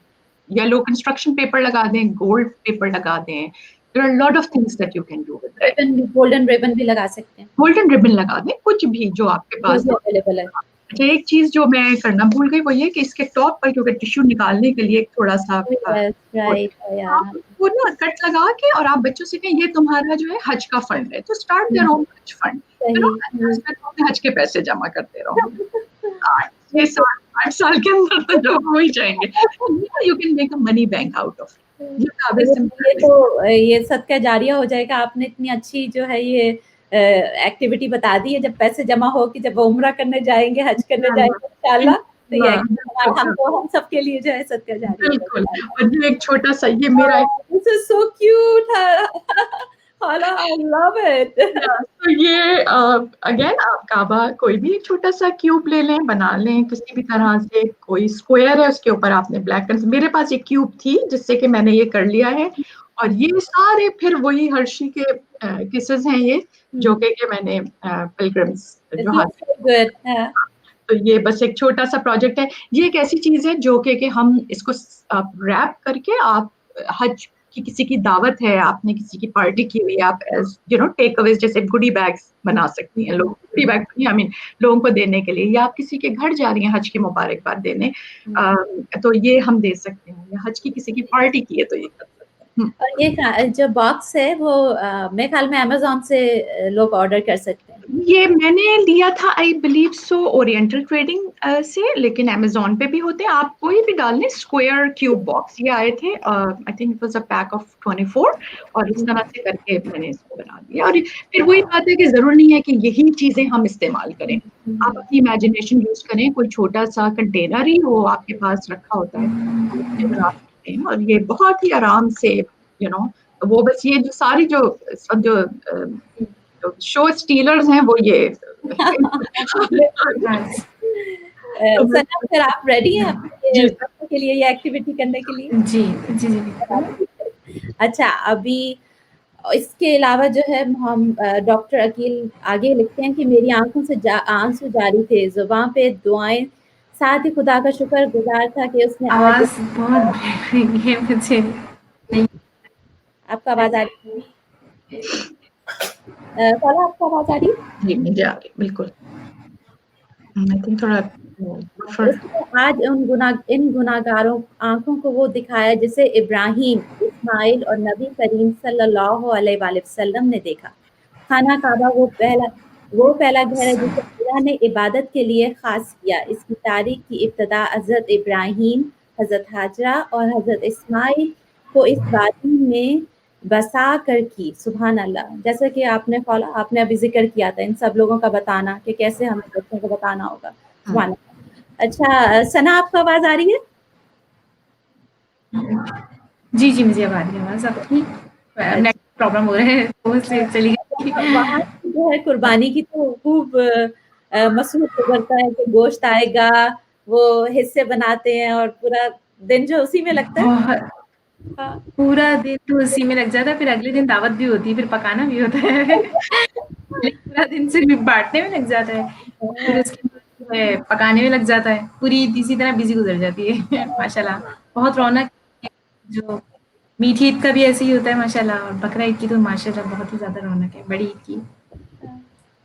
یلو کنسٹرکشن پیپر لگا دیں, گولڈ پیپر لگا دیں, there are a lot of things that you can do with it. Golden ribbon بھی لگا سکتے ہیں, گولڈن ریبن لگا دیں, کچھ بھی جو آپ کے پاس اویلیبل ہے. अच्छा, एक चीज जो मैं करना भूल गई वो ये कि इसके टॉप पर क्योंकि टिश्यू निकालने के लिए एक थोड़ा सा यस राइट या आप वो ना कट लगा के और आप बच्चों से कहें ये तुम्हारा जो है हज का फंड है, तो स्टार्ट देयर ओन हज फंड, यू नो, सही उसमें तुम अपने हज के पैसे जमा करते रहो। 8 साल के अंदर तो जमा हो ही जाएंगे। You can make a money bank out of it. ये काफी ये सिंपल तो ये सदका जारिया हो जाएगा। आपने इतनी अच्छी जो है ये एक्टिविटी बता दी है, जब पैसे जमा हो कि जब वो उम्रा करने जाएंगे, हज करने जाएंगे इंशाल्लाह, तो ये हम सबके लिए जो है सदका जारिया बिल्कुल। और जो एक छोटा सा ये मेरा दिस इज सो क्यूट हाला, आई लव इट। तो ये अगेन आप काबा कोई भी एक छोटा सा क्यूब ले लें, बना लें किसी भी तरह से, कोई स्क्वायर है उसके ऊपर आपने ब्लैक कलर, मेरे पास एक क्यूब थी जिससे कि मैंने ये कर लिया है। और ये सारे फिर वही हर्षी के किसेस हैं ये, जो कि मैंने पिलग्रिम्स जो हाथ, तो ये बस एक छोटा सा प्रोजेक्ट है। ये एक ऐसी चीज है जो कि हम इसको रैप करके आप हज की किसी की दावत है, आपने किसी की पार्टी की हुई, आप यू नो टेक अवे जैसे गुडी बैग्स बना सकती हैं, लोग गुडी बैग आई मीन लोगों को देने के लिए, या आप किसी के घर जा रही हैं हज की मुबारकबाद देने, तो ये हम दे सकते हैं, या हज की किसी की पार्टी की है तो ये कर सकते हैं। और ये जो बॉक्स है वो मेरे ख्याल में अमेज़न से लोग ऑर्डर कर सकते हैं। ये मैंने लिया था I believe so oriental trading से, लेकिन अमेज़न पे भी होते हैं, आप कोई भी डाल लें स्क्वायर क्यूब बॉक्स, ये आए थे I think it was a pack of 24, और इस तरह से करके मैंने इसको बना दिया। और फिर वही बात है कि जरूर नहीं है कि यही चीजें हम इस्तेमाल करें, आप अपनी इमेजिनेशन यूज करें, कोई छोटा सा कंटेनर ही हो आपके पास रखा होता है, और ये बहुत ही आराम से यू नो वो बस ये जो सारी जो शो स्टीलर्स हैं वो ये सना सर आप रेडी हैं जी बच्चों के लिए ये एक्टिविटी करने के लिए? जी जी जी बिल्कुल। अच्छा, अभी इसके अलावा जो है हम डॉक्टर अकील आगे लिखते हैं कि मेरी आंखों से आंसू जारी थे, जुबां पे दुआएं, साथ ही खुदा का शुक्र गुजार था कि उसने आज आवाज बहुत ब्रेक है मुझे नहीं। आपका आवाज आ रही है? साला आपको आवाज आ रही है? जी मुझे आ रही बिल्कुल। आई थिंक थोड़ा आज इन गुनाहगारों आंखों को वो दिखाया जिसे इब्राहिम, इस्माइल और नबी करीम सल्लल्लाहु अलैहि वसल्लम ने देखा। खाना काबा वो पहला घर है जिसे अल्लाह ने इबादत के लिए खास किया। इसकी तारीख की इब्तिदा हज़रत इब्राहिम, हज़रत हाजरा और हज़रत इस्माइल को इस वादी में बसा कर की। सुभान अल्लाह। जैसा कि आपने अभी जिक्र किया था इन सब लोगों का बताना कि कैसे हमें बच्चों को बताना होगा। सुभान अल्लाह। अच्छा सना आपको आवाज आ रही है? जी जी मुझे अब आ रही है आवाज आपकी। नेट प्रॉब्लम हो रहा है तो इसलिए चली गई। वहाँ की जो है कुर्बानी की तो खूब मशहूर गुजरता है कि गोश्त आएगा, वो हिस्से बनाते हैं और पूरा दिन जो उसी में लगता है। बहुत हाँ। पूरा दिन तो उसी में लग जाता है, फिर अगले दिन दावत भी होती है, फिर पकाना भी होता है। पूरा दिन सिर्फ बांटने में लग जाता है, फिर उसके बाद जो है पकाने में लग जाता है, पूरी ईद इसी तरह बिजी गुजर जाती है। माशाल्लाह बहुत रौनक है। जो मीठी ईद का भी ऐसे ही होता है माशाल्लाह, और बकरा ईद की तो माशाल्लाह बहुत ही ज्यादा रौनक है, बड़ी ईद की।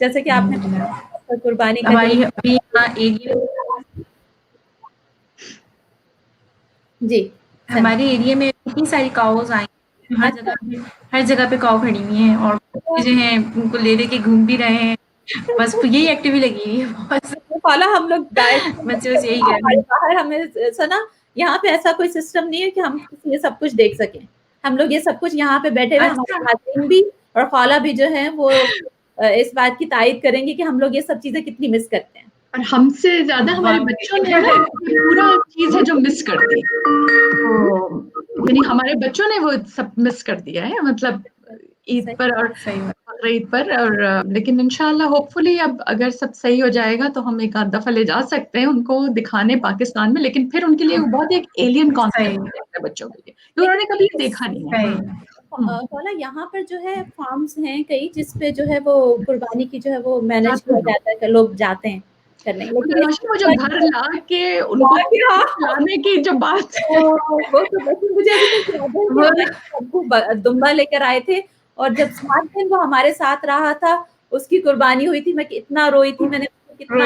जैसे कि आपने अल्हम्दुलिल्लाह। कुर्बानी का हमारी अभी यहाँ एरिया जी हमारे एरिया में इतनी सारी काउज आई हैं, हर जगह पे काऊ खड़ी हुई हैं, और जो हैं उनको ले लेके घूम भी रहे हैं, बस यही एक्टिविटी लगी हुई है बहुत। फाला हम लोग गाय बच्चे बस यही कर रहे हैं। बाहर हमें सना यहाँ पे ऐसा कोई सिस्टम नहीं है कि हम ये सब कुछ देख सकें। हम लोग ये सब कुछ यहाँ पे बैठे हुए हमारे खातिन भी और खाला भी जो है वो इस बात की तायद करेंगे कि हम लोग ये सब चीजें कितनी मिस करते हैं। और हमसे ज्यादा हमारे बच्चों ने वो पूरा चीज है जो मिस कर दी, तो यानी हमारे बच्चों ने वो सब मिस कर दिया है, मतलब ईद पर और ईद पर। और लेकिन इंशाल्लाह होपफुली अब अगर सब सही हो जाएगा तो हम एक आध दफा ले जा सकते हैं उनको दिखाने पाकिस्तान में, लेकिन फिर उनके लिए वो बहुत एक एलियन कॉन्सेप्ट है बच्चों के लिए, तो उन्होंने कभी देखा नहीं है। वाला यहाँ पर जो है फार्म्स हैं कई जिसपे जो है वो कुर्बानी की जो है वो मैनेज किया जाता है, लोग जाते हैं करने। लेकिन वो जो घर ला के उनको खिलाने की जो बात है वो तो मुझे अभी तक याद है कि हमारे सबको दुम्बा लेकर आए थे और जब 7 दिन वो हमारे साथ रहा था, उसकी कुर्बानी हुई थी, मैं इतना रोई थी, मैंने कितना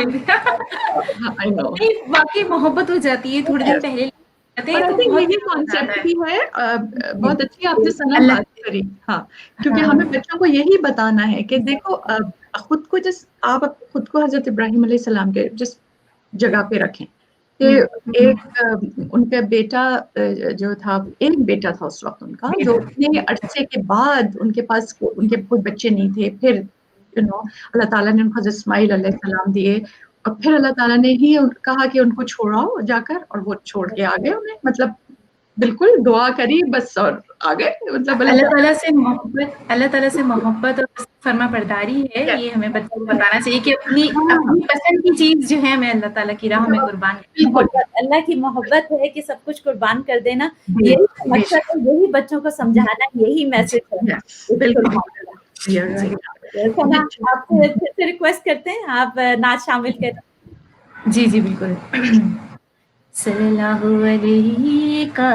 आई नो। वाकई मोहब्बत हो जाती है, थोड़े दिन पहले जाते और हैं आई तो थिंक बहुत यही प्यार हो जाता कॉन्सेप्ट है। भी है, बहुत अच्छी आपने सना अल्लाह बात करी। हाँ, क्योंकि हाँ, हमें बच्चों को यही बताना है कि देखो खुद को जिस आप खुद को हजरत इब्राहिम अलैहिस्सलाम के जिस जगह पे रखें कि एक उनका बेटा जो था, एक बेटा था उस वक्त उनका, जो इतने अरसे के बाद उनके पास उनके कोई बच्चे नहीं थे, फिर अल्लाह ताला ने उनको हजरत इस्माइल अलैहिस्सलाम दिए, और फिर अल्लाह ताला ने ही कहा कि उनको छोड़ाओ जाकर, और वो छोड़ के आ गए उन्हें, मतलब बिल्कुल दुआ करी बस और आ गए, मतलब अल्लाह ताला से मोहब्बत, अल्लाह ताला से मोहब्बत और फर्मा बरदारी है, ये हमें बच्चों को बताना चाहिए कि अपनी अपनी पसंद की चीज जो है हमें अल्लाह ताला की राह में कुर्बान करनी है। बिल्कुल अल्लाह की मोहब्बत है कि सब कुछ कुर्बान कर देना, जी, यही तो जी, मकसद है, यही बच्चों को समझाना, यही मैसेज है यस, इस बिल्कुल कुर्बानी का। you're ji, right। सना जी, आपसे फिर से रिक्वेस्ट करते हैं, आप नाच शामिल करें। जी जी बिल्कुल। सल्लल्लाहु अलैका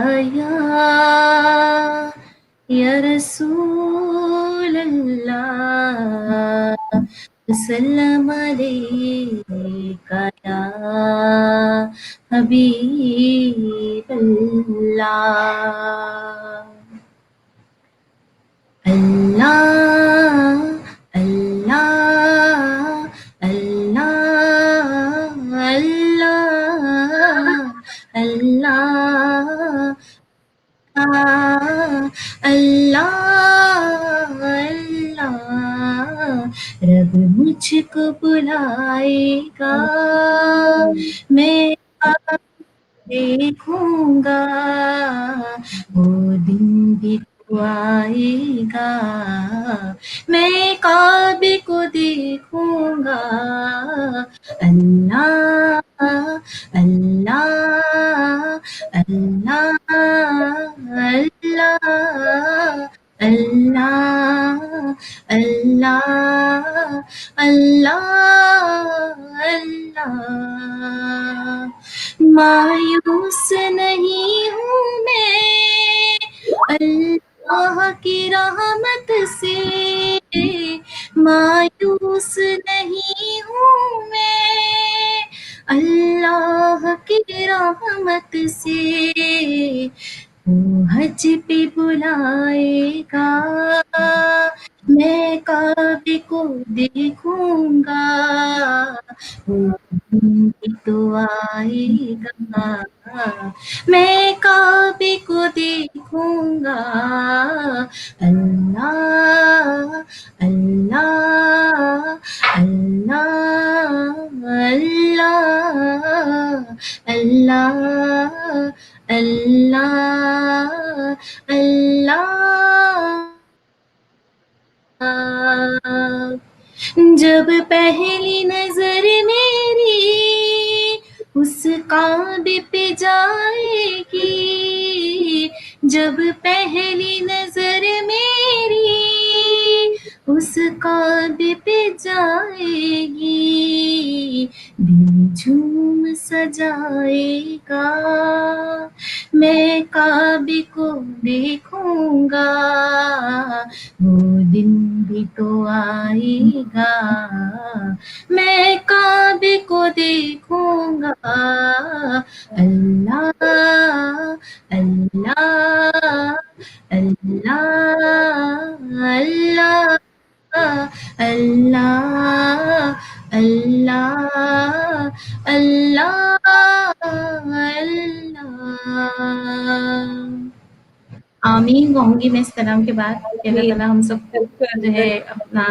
या रसूल अल्लाह, सल्लम अलैका या हबीब अल्लाह। अल्लाह अल्लाह अल्लाह अल्लाह अल्लाह अल्लाह अल्लाह। रब मुझको बुलाएगा, मैं देखूंगा, वो दिन भी तो आएगा, मैं काबे को देखूंगा। अल्लाह अल्लाह अल्लाह अल्लाह अल्लाह अल्लाह अल्लाह अल्लाह। मायूस नहीं हूँ मैं अल्लाह की रहमत से, मायूस नहीं हूँ मैं अल्लाह की रहमत से। वो हज पे बुलाएगा, मैं काबे को देखूंगा, वो दिन भी तो आएगा, मैं काबे को देखूंगा। अल्लाह अल्लाह अल्लाह अल्लाह अल्लाह अल्लाह। जब पहली नजर मेरी उस काबे पे जाएगी, जब पहली नजर मेरी उस काबे पे जाएगी, दिल झूम सजाएगा, मैं काबे को देखूंगा, वो दिन भी तो आएगा, मैं काबे को देखूंगा। अल्लाह अल्लाह अल्लाह अल्लाह अल्लाह अल्लाह अल्लाह अल्लाह। आमीन कहूँगी मैं इस कलाम के बाद कि अल्लाह ताला हम सबको जो है अपना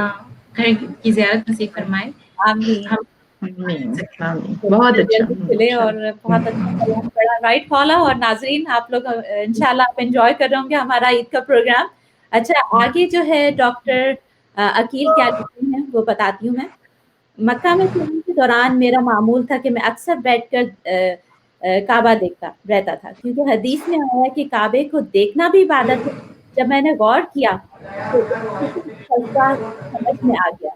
घर की ज़ियारत नसीब फरमाए। आमीन। हम बहुत अच्छा। जल्दी खुले और बहुत अच्छा कलाम पढ़ा, राइट फॉलो। और नाजरीन आप लोग इंशाल्लाह आप एंजॉय कर रहे होंगे हमारा ईद का प्रोग्राम। अच्छा आगे जो है डॉक्टर अकील क्या लिखते हैं वो बताती हूँ मैं। मक्का में क़याम के दौरान मेरा मामूल था कि मैं अक्सर बैठकर काबा देखता रहता था, क्योंकि हदीस में आया कि काबे को देखना भी इबादत है। जब मैंने गौर किया तो सजदा समझ में आ गया।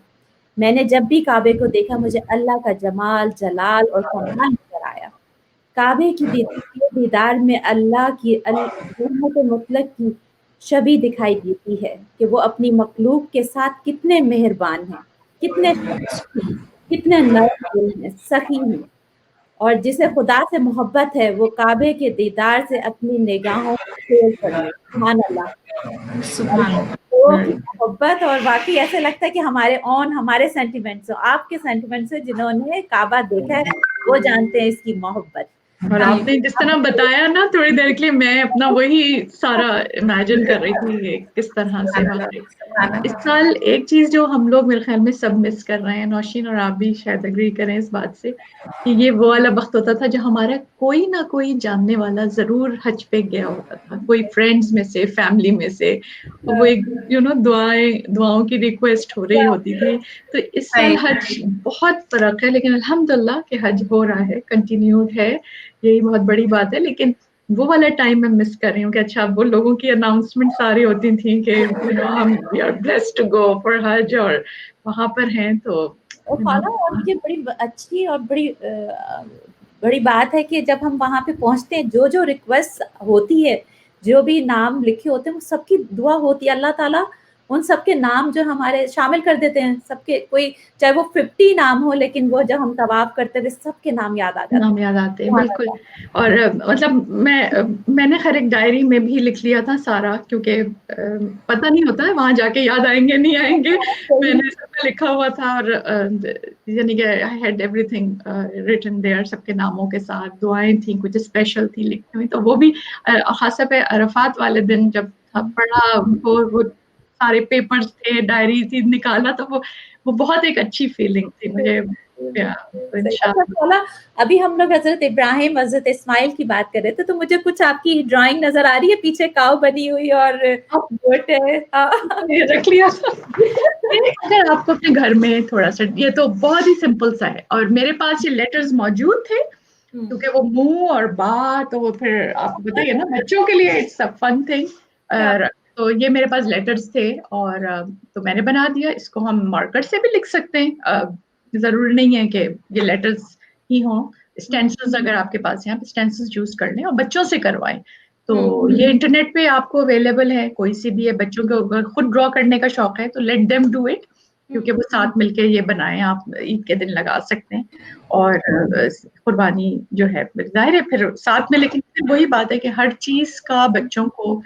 मैंने जब भी काबे को देखा मुझे अल्लाह का जमाल, जलाल और कमाल नज़र आया। काबे की दीदार में अल्लाह की रहमत मुतलक की छवि दिखाई देती है कि वो अपनी मखलूक के साथ कितने मेहरबान हैं, कितने कितने नर्म दिल हैं, सखी हैं, और जिसे खुदा से मोहब्बत है वो काबे के दीदार से अपनी निगाहों को फेर कर ले। सुभान अल्लाह। सुभान तो मोहब्बत, और वाक़ई ऐसे लगता है कि हमारे सेंटिमेंट्स हो, आपके सेंटिमेंट्स हो, जिन्होंने काबा देखा है वो जानते हैं इसकी मोहब्बत। और आपने जिस तरह बताया ना थोड़ी देर के लिए, मैं अपना वही सारा इमेजिन कर रही थी कि किस तरह से हमारे इस साल एक चीज जो हम लोग मेरे ख्याल में सब मिस कर रहे हैं, नौशीन और आप भी शायद एग्री करें इस बात से, कि ये वो वाला वक्त होता था जो हमारा कोई ना कोई जानने वाला जरूर हज पे गया होता था, कोई फ्रेंड्स में से, फैमिली में से, वो एक दुआओं की रिक्वेस्ट हो रही होती थी। तो इस साल हज बहुत फर्क है, लेकिन अल्हम्दुलिल्लाह कि हज हो रहा है, कंटिन्यूड है, यही बहुत बड़ी बात है। लेकिन वो वाला टाइम मैं मिस कर रही हूँ कि अच्छा वो लोगों की अनाउंसमेंट सारी होती थी कि हम we are blessed to go for hajj, और वहां पर हैं तो और खाला, और ये बड़ी अच्छी और बड़ी बात है कि जब हम वहाँ पे पहुँचते हैं, जो रिक्वेस्ट होती है, जो भी नाम लिखे होते हैं, वो सबकी दुआ होती है, अल्लाह ताला उन सबके नाम जो हमारे शामिल कर देते हैं, सबके, कोई चाहे वो 50 नाम हो, लेकिन वो जब हम तवाफ करते थे सबके नाम याद आ जाते हैं। नाम याद आते हैं, बिल्कुल। और मतलब मैंने खैर एक डायरी में भी लिख लिया था सारा, क्योंकि पता नहीं होता है वहां जाके याद आएंगे नहीं आएंगे। मैंने सब लिखा हुआ था, और यानी कि I had everything written there, सबके नामों के साथ दुआएं थी, कुछ स्पेशल थी लिखी हुई। तो वो भी खासा पे अरफात वाले दिन जब पढ़ा, वो सारे पेपर्स थे, डायरी थी, निकाला, तो वो बहुत एक अच्छी फीलिंग थी मुझे। अच्छा, अभी हम लोग हजरत इब्राहिम, हजरत इस्माइल की बात कर रहे थे, तो मुझे कुछ आपकी ड्राइंग नजर आ रही है, पीछे काऊ बनी हुई और गोट है। रख लिया। अगर आपको अपने घर में थोड़ा सा, ये तो बहुत ही सिंपल सा है, और मेरे पास ये लेटर्स मौजूद थे, क्योंकि वो मुंह और बात, तो वो फिर आपको बताइए ना, बच्चों के लिए इट्स अ फन थिंग। तो ये मेरे पास लेटर्स थे, और तो मैंने बना दिया। इसको हम मार्कर से भी लिख सकते हैं, जरूरी नहीं है कि ये लेटर्स ही हों। स्टेंसिल्स अगर आपके पास हैं, आप स्टेंसिल्स यूज कर लें और बच्चों से करवाएं। तो ये इंटरनेट पे आपको अवेलेबल है, कोई सी भी है। बच्चों को अगर खुद ड्रॉ करने का शौक है तो लेट देम डू इट, क्योंकि वो साथ मिलके ये बनाएं, आप ईद के दिन लगा सकते हैं। और कुर्बानी जो है जाहिर है फिर साथ में, लेकिन फिर वही बात है कि हर चीज का बच्चों को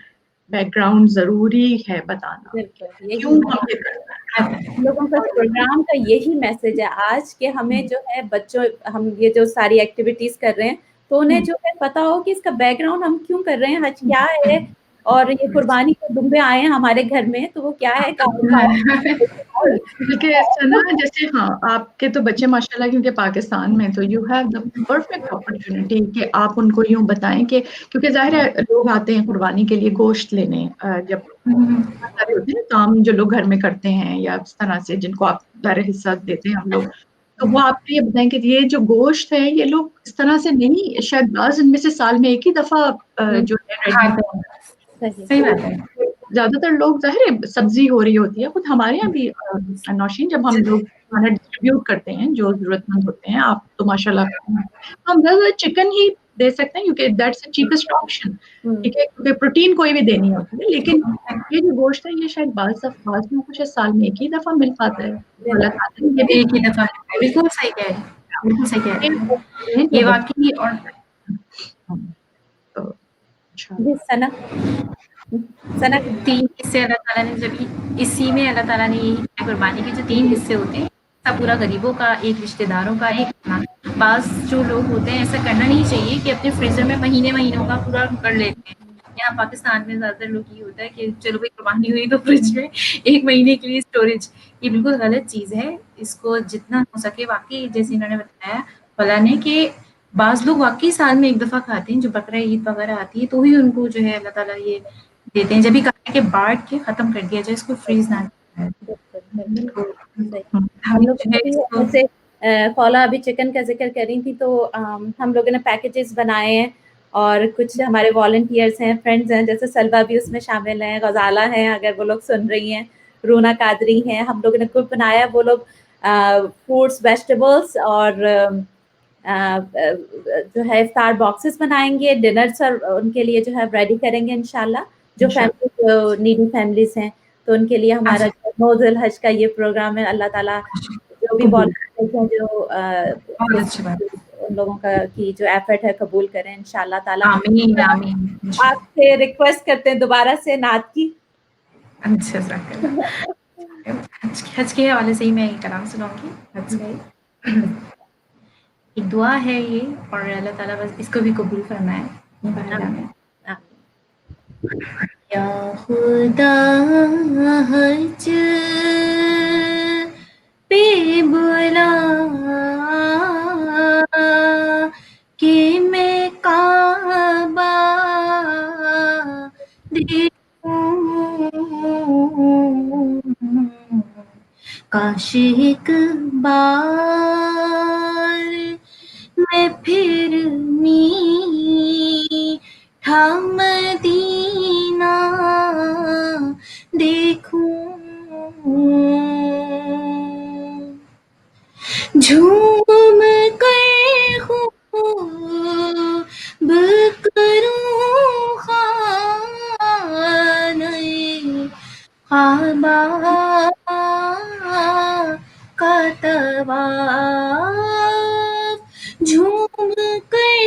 बैकग्राउंड जरूरी है बताना, क्यों हम ये करते हैं। लोगों का प्रोग्राम का यही मैसेज है आज, के हमें जो है बच्चों, हम ये जो सारी एक्टिविटीज कर रहे हैं, तो उन्हें जो है पता हो कि इसका बैकग्राउंड हम क्यों कर रहे हैं, हज क्या है, और ये कुर्बानी के दुम्बे आए हैं हमारे घर में, तो वो क्या है। देखिए सना, जैसे हाँ आपके तो बच्चे माशाल्लाह, क्योंकि पाकिस्तान में, तो you have the perfect opportunity कि आप उनको यूं बताएं कि, क्योंकि जाहिर है लोग आते हैं कुर्बानी के लिए गोश्त लेने, जब सारे होते हैं काम जो लोग घर में करते हैं, या इस तरह से जिनको आप सारे हिस्सा देते हैं हम लोग, तो वो आपको ये बताएं कि ये जो गोश्त है, ये लोग इस तरह से नहीं, शायद बाज़ इनमें से साल में एक ही दफा जो है सही बात है। ज्यादातर लोग जाहिर है सब्जी हो रही होती है। खुद हमारे यहाँ भी नौशीन, जब हम लोग खाना डिस्ट्रीब्यूट करते हैं जो जरूरतमंद होते हैं, आप तो माशाल्लाह हम चिकन ही दे सकते हैं, क्योंकि दैट्स द चीपेस्ट ऑप्शन, ठीक है, क्योंकि प्रोटीन कोई भी देनी होती है। लेकिन ये जो गोश्त है, ये शायद बाज़ में कुछ साल में एक ही दफा मिल पाता है, ये भी एक ही दफा। बिल्कुल सही कह रहे हैं, बिल्कुल सही कह रहे हैं, ये वाकई। और जी सना, 3 हिस्से अल्लाह ताला ने, जब इसी में अल्लाह ताला ने यही कुर्बानी के जो 3 हिस्से होते हैं, सब पूरा गरीबों का, एक रिश्तेदारों का, एक अपना। बास जो लोग होते हैं ऐसा करना नहीं चाहिए कि अपने फ्रीजर में महीनों का पूरा कर लेते हैं। यहाँ पाकिस्तान में ज्यादातर लोग ये होता है कि चलो भाई कुर्बानी हुई तो फ्रिज में 1 महीने के लिए स्टोरेज। ये बिल्कुल गलत चीज है। इसको जितना हो सके, वाकई जैसे इन्होंने बताया फला ने, कि बाज़ लोग वाकई साल में 1 दफा खाते हैं, जो बकरा ईद वगैरह आती है तो ही उनको जो है अल्लाह ताला ये देते हैं। जब भी कहा कि बांट के खत्म कर दिया जाए, इसको फ्रीज ना हम लोग जैसे फौला अभी चिकन का जिक्र कर रही थी, तो हम लोगों ने पैकेजेस बनाए हैं, और कुछ हमारे वॉलंटियर्स हैं, फ्रेंड्स हैं, जैसे सलवा भी उसमें शामिल हैं, गजाला हैं, अगर वो लोग सुन रही हैं, रूना कादरी हैं, हम लोगों ने ग्रुप बनाया। वो लोग फ्रूट्स, वेजिटेबल्स और जो है इफ्तार बॉक्सेस बनाएंगे, डिनर्स और उनके लिए जो है रेडी करेंगे इंशाल्लाह। जो फैमिली नीडी फैमिलीज हैं, तो उनके लिए हमारा नौजुल हज का ये प्रोग्राम है। अल्लाह ताला जो بھی volunteers ہیں جو بہت اچھی بات. ان لوگوں کا کی جو ایفرٹ ہے قبول کریں انشاءاللہ تعالیٰ. آمین آمین. آپ سے ریکویسٹ کرتے ہیں دوبارہ سے نعت کی. اچھا حج کے حوالے سے ہی میں کلام سناؤں گی. حج کا ایک دعا ہے یہ، اور اللہ تعالیٰ بس اس کو بھی قبول فرمائے. یا خدا حج پہ بلا کہ میں کعبہ دیکھوں، کاش ایک بار میں پھر میٹھا مدینہ دیکھوں، جھوم کر خوب کروں خانہ کعبہ کا طواف، جھوم کر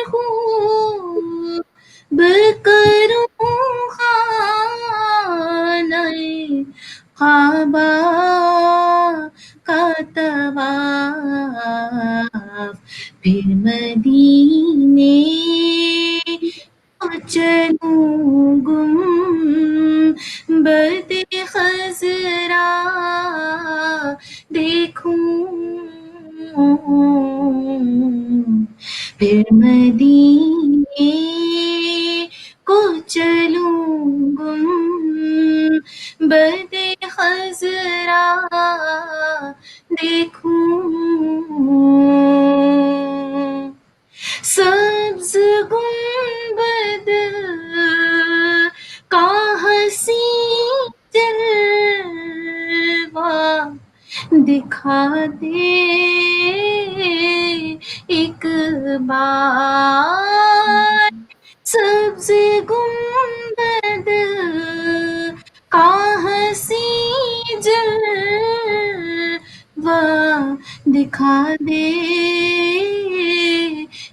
خوب کروں خانہ کعبہ کا طواف، پھر مدینے کو چلوں گنبد خضرا دیکھوں، پھر مدینے کو چلوں گنبد خضرا دیکھوں، سبز گنبد کا حسین جلوہ دکھا دے ایک بار، سبز گنبد کا حسین جلوہ دکھا دے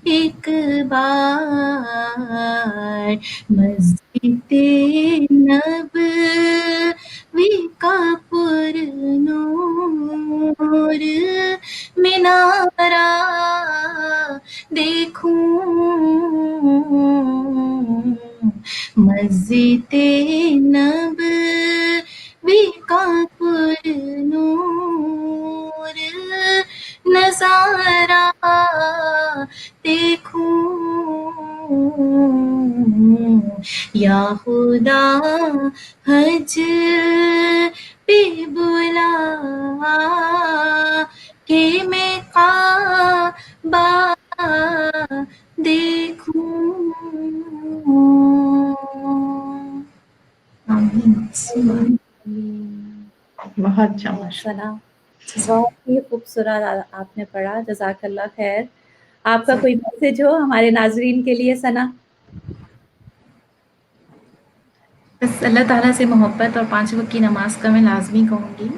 ایک بار، مسجد نبوی کا پر نور مینارہ دیکھوں، مسجد نبوی کا پر نور نظارہ دیکھوں، یا خدا حج پہ بلا کہ میں کعبہ دیکھوں. بہت اچھا. بہت ہی خوبصورت آپ نے پڑھا، جزاک اللہ خیر. آپ کا کوئی میسج ہو ہمارے ناظرین کے لیے ثنا؟ بس اللہ تعالیٰ سے محبت اور 5 وقت کی نماز کا میں لازمی کہوں گی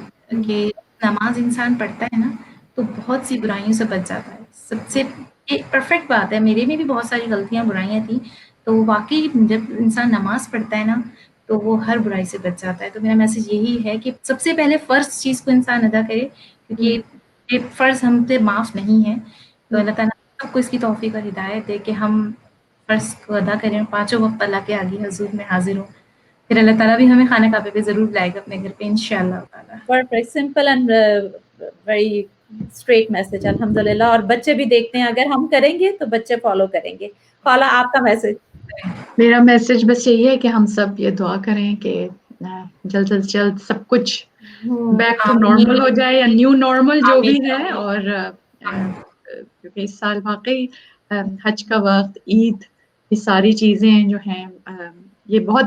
کہ نماز انسان پڑھتا ہے نا تو بہت سی برائیوں سے بچ جاتا ہے. سب سے پرفیکٹ بات ہے، میرے میں بھی بہت ساری غلطیاں برائیاں تھیں، تو واقعی جب انسان نماز پڑھتا ہے نا تو وہ ہر برائی سے بچ جاتا ہے. تو میرا میسج یہی ہے کہ سب سے پہلے فرض چیز کو انسان ادا کرے، کیونکہ یہ فرض ہم سے معاف نہیں ہے. تو اللہ تعالیٰ سب کو اس کی توفیق اور ہدایت دے کہ ہم فرض کو ادا کریں، 5 وقت اللہ کے آگے حضور میں حاضر ہوں. پھر اللہ تعالیٰ بھی ہمیں خانہ کعبے پہ ضرور لائے گا اپنے گھر پہ انشاءاللہ تعالیٰ. Perfect, simple and very straight message الحمدللہ. اور بچے بھی دیکھتے ہیں، اگر ہم کریں گے تو بچے فالو کریں گے. خالہ آپ کا میسج؟ میرا میسج بس یہی ہے کہ ہم سب یہ دعا کریں کہ جلد سے جلد سب کچھ بیک ٹو نارمل ہو جائے، یا نیو نارمل جو بھی ہے. اور کیونکہ اس سال واقعی حج کا وقت، عید، یہ ساری چیزیں جو ہیں یہ بہت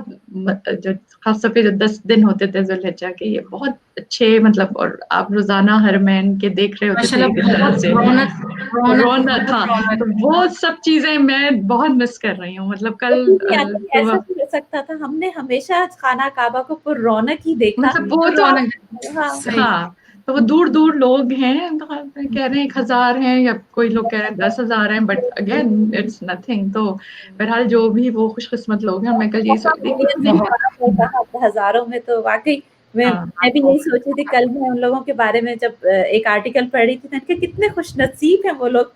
جو خاص طور پہ جو 10 دن ہوتے تھے ذوالحجہ کے، یہ بہت اچھے مطلب، اور آپ روزانہ حرمین کے دیکھ رہے ہوتے تھے رونق تھا. تو وہ سب چیزیں میں بہت مس کر رہی ہوں. مطلب کل ایسا بھی ہو سکتا تھا، ہم نے ہمیشہ خانہ کعبہ کو پر رونق ہی دیکھا. مطلب وہ تو ہاں تو وہ دور دور لوگ ہیں، تو کہہ رہے ہیں 1000 ہیں یا کوئی لوگ کہہ رہے ہیں 10,000 ہیں، بٹ اگین اٹس نتھنگ. تو بہرحال جو بھی وہ خوش قسمت لوگ ہیں، میں کل یہی سوچ رہی تھی ہزاروں میں تو واقعی میں بھی یہی سوچ رہی تھی. کل میں ان لوگوں کے بارے میں جب ایک آرٹیکل پڑھ رہی تھی کہ کتنے خوش نصیب ہیں وہ لوگ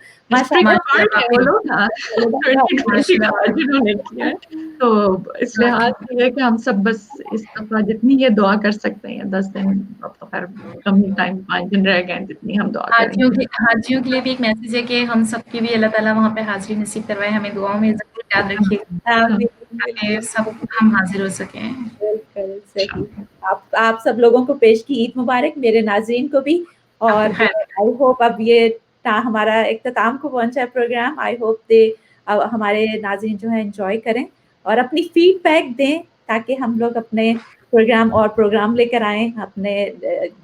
تو اس لحاظ سے ہے کہ ہم سب بس اس دفعہ جتنی یہ دعا کر سکتے ہیں 10 دن، اب تو خیر کم ہی ٹائم 5 دن رہ گئے، جتنی ہم دعا کریں گے. حاجیوں کے لیے بھی ایک میسج ہے کہ ہم سب کی بھی اللہ تعالیٰ وہاں پہ حاضری نصیب کروائے، ہمیں دعاؤں میں ضرور یاد رکھیے تاکہ سب ہم حاضر ہو سکیں. بالکل صحیح. آپ سب لوگوں کو پیش کی عید مبارک، میرے ناظرین کو بھی. اور آئی ہوپ اب یہ ہمارا اختتام کو پہنچا ہے پروگرام. آئی ہوپ ہمارے ناظرین جو ہے انجوائے کریں اور اپنی فیڈ بیک دیں تاکہ ہم لوگ اپنے پروگرام لے کر آئیں، اپنے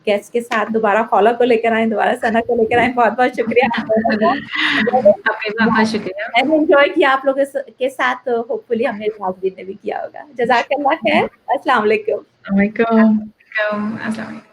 گیسٹ کے ساتھ دوبارہ خالہ کو لے کر آئیں، دوبارہ ثنا کو لے کر آئیں. بہت بہت شکریہ. بہت شکریہ. میں نے انجوائے کیا آپ لوگوں کے ساتھ، ہوپ فلی ہم نے ناظرین نے بھی کیا ہوگا. جزاک اللہ خیر. السلام علیکم. السلام علیکم.